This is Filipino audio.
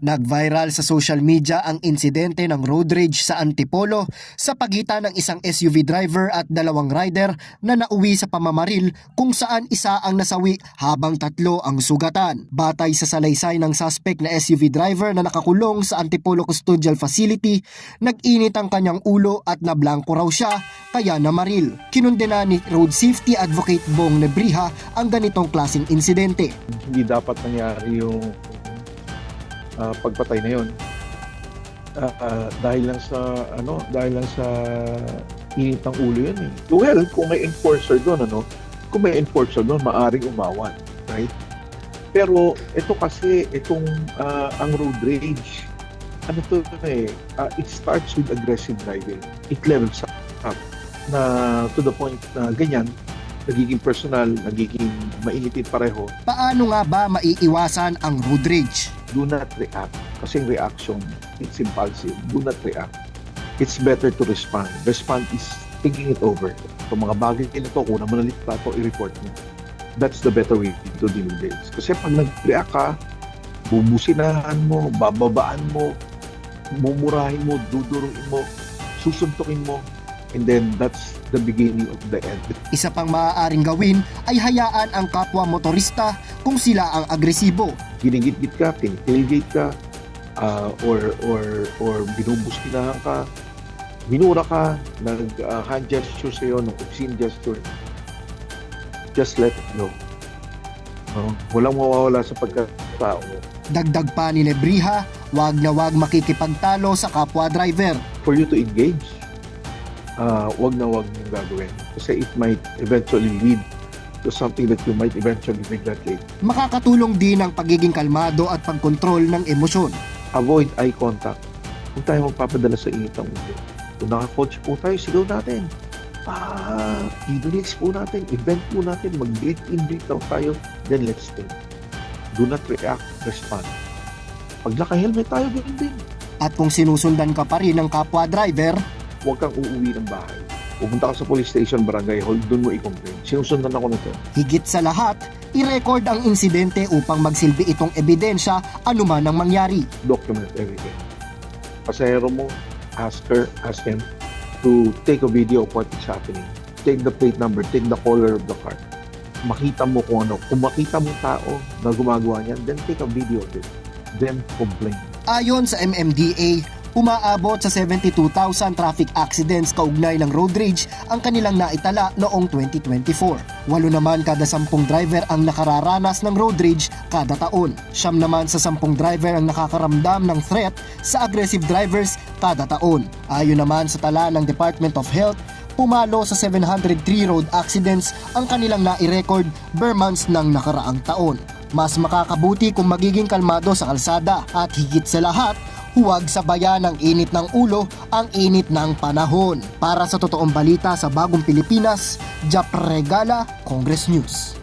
Nag-viral sa social media ang insidente ng road rage sa Antipolo sa pagitan ng isang SUV driver at dalawang rider na nauwi sa pamamaril kung saan isa ang nasawi habang tatlo ang sugatan. Batay sa salaysay ng suspect na SUV driver na nakakulong sa Antipolo Custodial Facility, nag-init ang kanyang ulo at nablangko raw siya kaya namaril. Kinundena ni Road Safety Advocate Bong Nebriha ang ganitong klaseng insidente. Hindi dapat nangyari yung pagpatay na yun dahil lang sa init ng ulo yun eh. Well, kung may enforcer doon maaring umawan, right? Pero ito kasi ang road rage, it starts with aggressive driving. It levels up na to the point na ganyan, nagiging personal, nagiging mainitin pareho. Paano nga ba maiiwasan ang road rage? Do not react. Kasi yung reaction, it's impulsive. Do not react. It's better to respond. Respond is thinking it over. Kung mga bagay nito, kung na manalit ka ito, i-report mo. That's the better way to deal with this. Kasi pag nag-react ka, bubusinahan mo, bababaan mo, mumurahin mo, duduruin mo, susuntukin mo, and then that's the beginning of the end. Isa pang maaaring gawin ay hayaan ang kapwa motorista kung sila ang agresibo. Ginigit-git ka, tailgate ka, or binubustinahan ka, minura ka, nag-hand gesture sa'yo, ng obscene gesture, just let it go. Walang mawawala sa pagkatao mo. Dagdag pa ni Nebriha, wag na wag makikipagtalo sa kapwa driver. For you to engage, wag na wag yung gagawin. Kasi it might eventually lead to something that you might eventually regret later. Makakatulong din ang pagiging kalmado at pagkontrol ng emosyon. Avoid eye contact. Kung tayo magpapadala sa init ng ulo. Kung nakakotse po tayo, sigaw natin. I-relax po natin, event po natin, mag-breathe in, breathe out tayo, then let's think. Do not react, respond. Pag naka-helmet tayo, ganun din. At kung sinusundan ka pa rin ng kapwa driver, huwag kang uuwi ng bahay. Pupunta ka sa police station, barangay hall, doon mo i-complain. Sinusundan ako nito. Higit sa lahat, i-record ang insidente upang magsilbi itong ebidensya anuman ang mangyari. Document everything. Pasahero mo, ask him to take a video of what is happening. Take the plate number, take the color of the car. Makita mo kung ano. Kung makita mo tao na gumagawa niyan, then take a video of it. Then complain. Ayon sa MMDA, umaabot sa 72,000 traffic accidents kaugnay ng road rage ang kanilang naitala noong 2024. 8 naman kada 10 driver ang nakararanas ng road rage kada taon. 9 naman sa 10 driver ang nakakaramdam ng threat sa aggressive drivers kada taon. Ayon naman sa tala ng Department of Health, pumalo sa 703 road accidents ang kanilang nai-record per months ng nakaraang taon. Mas makakabuti kung magiging kalmado sa kalsada at higit sa lahat, huwag sabayan ng init ng ulo ang init ng panahon. Para sa totoong balita sa Bagong Pilipinas, Jap Regala, Congress News.